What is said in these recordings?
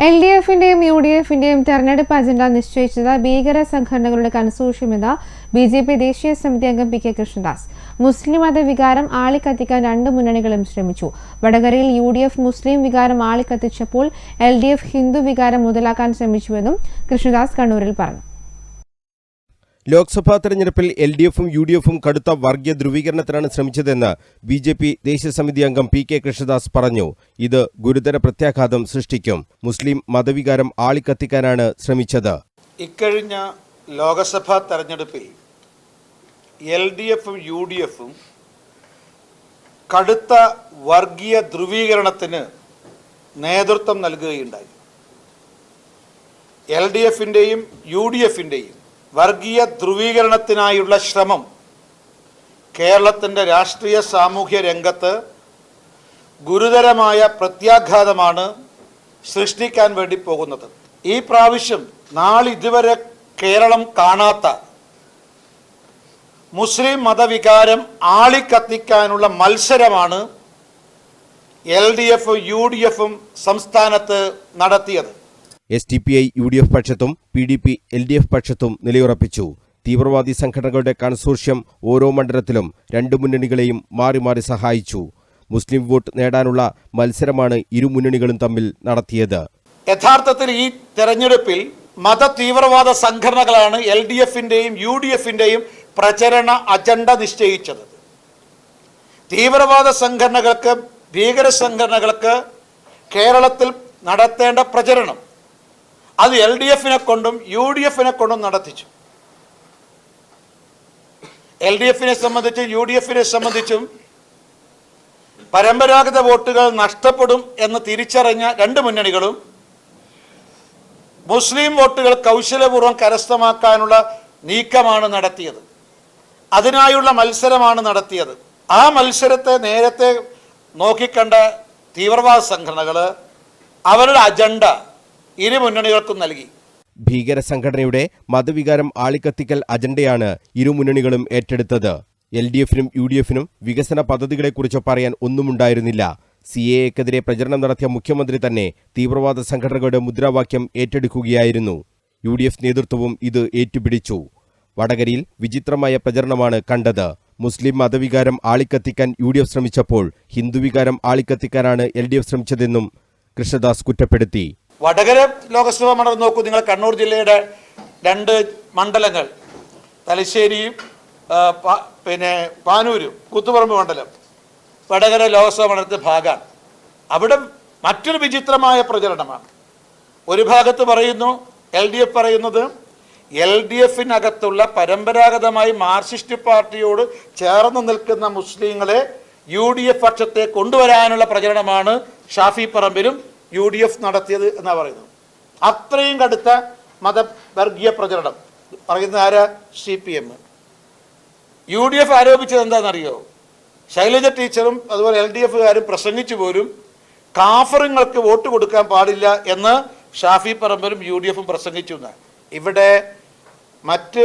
LDF-ന്റെയും UDF-ന്റെയും തെരഞ്ഞെടുപ്പ് അജണ്ട നിശ്ചയിച്ചത് ഭീകര സംഘടനകളുടെ കൺസോർഷ്യമെന്ന് BJP ദേശീയ സമിതി അംഗം PK കൃഷ്ണദാസ്. മുസ്ലിം മതവികാരം ആളിക്കത്തിക്കാൻ രണ്ട് മുന്നണികളും ശ്രമിച്ചു. വടകരയിൽ UDF മുസ്ലിം വികാരം ആളിക്കത്തിച്ചപ്പോൾ LDF ഹിന്ദു വികാരം മുതലാക്കാൻ ശ്രമിച്ചുവെന്നും കൃഷ്ണദാസ് കണ്ണൂരിൽ പറഞ്ഞു. ലോക്സഭാ തെരഞ്ഞെടുപ്പിൽ LDF-ഉം UDF-ഉം കടുത്ത വർഗീയ ധ്രുവീകരണത്തിനാണ് ശ്രമിച്ചതെന്ന് BJP ദേശീയ സമിതി അംഗം PK കൃഷ്ണദാസ് പറഞ്ഞു. ഇത് ഗുരുതര പ്രത്യാഘാതം സൃഷ്ടിക്കും. മുസ്ലിം മതവികാരം ആളിക്കത്തിക്കാനാണ് ശ്രമിച്ചത്. ഇക്കഴിഞ്ഞ ലോക്സഭാ തെരഞ്ഞെടുപ്പിൽ LDF-ഉം UDF-ഉം കടുത്ത വർഗീയ ധ്രുവീകരണത്തിന് നേതൃത്വം നൽകുകയുണ്ടായി. LDF-ന്റെയും UDF-ന്റെയും വർഗീയ ധ്രുവീകരണത്തിനായുള്ള ശ്രമം കേരളത്തിൻ്റെ രാഷ്ട്രീയ സാമൂഹ്യ രംഗത്ത് ഗുരുതരമായ പ്രത്യാഘാതമാണ് സൃഷ്ടിക്കാൻ വേണ്ടി പോകുന്നത്. ഈ പ്രാവശ്യം നാളിതുവരെ കേരളം കാണാത്ത മുസ്ലിം മതവികാരം ആളിക്കത്തിക്കാനുള്ള മത്സരമാണ് LDF-ഉം UDF-ഉം സംസ്ഥാനത്ത് നടത്തിയത്. SDPI UDF പക്ഷത്തും PDP LDF പക്ഷത്തും നിലയുറപ്പിച്ചു. തീവ്രവാദി സംഘടനകളുടെ കൺസോർഷ്യം ഓരോ മണ്ഡലത്തിലും രണ്ടു മുന്നണികളെയും മാറി മാറി സഹായിച്ചു. മുസ്ലിം വോട്ട് നേടാനുള്ള മത്സരമാണ് ഇരു മുന്നണികളും തമ്മിൽ നടത്തിയത്. യഥാർത്ഥത്തിൽ ഈ തെരഞ്ഞെടുപ്പിൽ മത തീവ്രവാദ സംഘടനകളാണ് LDF-ന്റെയും UDF-ന്റെയും പ്രചരണ അജണ്ട നിശ്ചയിച്ചത്. തീവ്രവാദ സംഘടനകൾക്ക്, ഭീകര സംഘടനകൾക്ക് കേരളത്തിൽ നടത്തേണ്ട പ്രചരണം അത് LDF-നെ കൊണ്ടും UDF-നെ കൊണ്ടും നടത്തിച്ചു. LDF-നെ സംബന്ധിച്ചും UDF-നെ സംബന്ധിച്ചും പരമ്പരാഗത വോട്ടുകൾ നഷ്ടപ്പെടും എന്ന് തിരിച്ചറിഞ്ഞ രണ്ട് മുന്നണികളും മുസ്ലിം വോട്ടുകൾ കൗശലപൂർവ്വം കരസ്ഥമാക്കാനുള്ള നീക്കമാണ് നടത്തിയത്. അതിനായുള്ള മത്സരമാണ് നടത്തിയത്. ആ മത്സരത്തെ നേരത്തെ നോക്കിക്കണ്ട തീവ്രവാദ സംഘടനകൾ അവരുടെ അജണ്ട ഇരു മുന്നണികൾക്കും നൽകി. ഭീകര സംഘടനയുടെ മതവികാരം ആളിക്കത്തിക്കൽ അജണ്ടയാണ് ഇരു മുന്നണികളും ഏറ്റെടുത്തത്. LDF-നും UDF-നും വികസന പദ്ധതികളെക്കുറിച്ച് പറയാൻ ഒന്നുമുണ്ടായിരുന്നില്ല. CAA-ക്കെതിരെ പ്രചരണം നടത്തിയ മുഖ്യമന്ത്രി തന്നെ തീവ്രവാദ സംഘടനകളുടെ മുദ്രാവാക്യം ഏറ്റെടുക്കുകയായിരുന്നു. UDF നേതൃത്വവും ഇത് ഏറ്റുപിടിച്ചു. വടകരയിൽ വിചിത്രമായ പ്രചരണമാണ് കണ്ടത്. മുസ്ലിം മതവികാരം ആളിക്കത്തിക്കാൻ UDF ശ്രമിച്ചപ്പോൾ ഹിന്ദുവികാരം ആളിക്കത്തിക്കാനാണ് LDF ശ്രമിച്ചതെന്നും കൃഷ്ണദാസ് കുറ്റപ്പെടുത്തി. വടകര ലോക്സഭാ മണ്ഡലം നോക്കൂ നിങ്ങൾ. കണ്ണൂർ ജില്ലയുടെ രണ്ട് മണ്ഡലങ്ങൾ, തലശ്ശേരിയും പാനൂരും കൂത്തുപറമ്പ് മണ്ഡലം വടകര ലോക്സഭാ മണ്ഡലത്തിന്റെ ഭാഗമാണ്. അവിടെ മറ്റൊരു വിചിത്രമായ പ്രചരണമാണ്. ഒരു ഭാഗത്ത് പറയുന്നു, LDF പറയുന്നത് LDF-നകത്തുള്ള പരമ്പരാഗതമായി മാർക്സിസ്റ്റ് പാർട്ടിയോട് ചേർന്ന് നിൽക്കുന്ന മുസ്ലിങ്ങളെ UDF പക്ഷത്തെ കൊണ്ടുവരാനുള്ള പ്രചരണമാണ് ഷാഫി പറമ്പിലും UDF നടത്തിയത് എന്നാണ് പറയുന്നത്. അത്രയും കടുത്ത മതവർഗീയ പ്രചരണം പറയുന്ന ആരാ? CPM. UDF ആരോപിച്ചത് എന്താണെന്നറിയോ? ശൈലജ ടീച്ചറും അതുപോലെ LDF-കാരും പ്രസംഗിച്ചു പോലും കാഫറുങ്ങൾക്ക് വോട്ട് കൊടുക്കാൻ പാടില്ല എന്ന് ഷാഫി പറമ്പിലും UDF-ഉം പ്രസംഗിച്ചു എന്നാണ്. ഇവിടെ മറ്റ്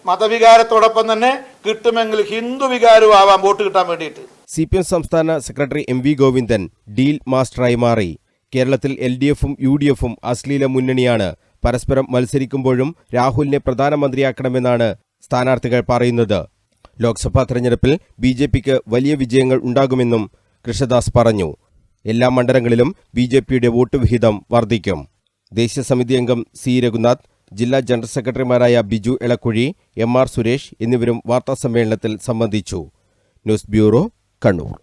മതവികാരത്തോടൊപ്പം തന്നെ കിട്ടുമെങ്കിൽ ഹിന്ദു വികാരവും ആവാം വോട്ട് കിട്ടാൻ വേണ്ടിയിട്ട്. CPM സംസ്ഥാന സെക്രട്ടറി MV ഗോവിന്ദൻ ഡീൽ മാസ്റ്ററായി മാറി. കേരളത്തിൽ LDF-ഉം UDF-ഉം അശ്ലീല മുന്നണിയാണ്. പരസ്പരം മത്സരിക്കുമ്പോഴും രാഹുലിനെ പ്രധാനമന്ത്രിയാക്കണമെന്നാണ് സ്ഥാനാർത്ഥികൾ പറയുന്നത്. ലോക്സഭാ തെരഞ്ഞെടുപ്പിൽ BJP-ക്ക് വലിയ വിജയങ്ങൾ ഉണ്ടാകുമെന്നും കൃഷ്ണദാസ് പറഞ്ഞു. എല്ലാ മണ്ഡലങ്ങളിലും BJP-യുടെ വോട്ട് വിഹിതം വർദ്ധിക്കും. ദേശീയ സമിതി അംഗം C രഘുനാഥ്, ജില്ലാ ജനറൽ സെക്രട്ടറിമാരായ ബിജു എളക്കുഴി, MR സുരേഷ് എന്നിവരും വാർത്താസമ്മേളനത്തിൽ സംബന്ധിച്ചു. News bureau, Kannur.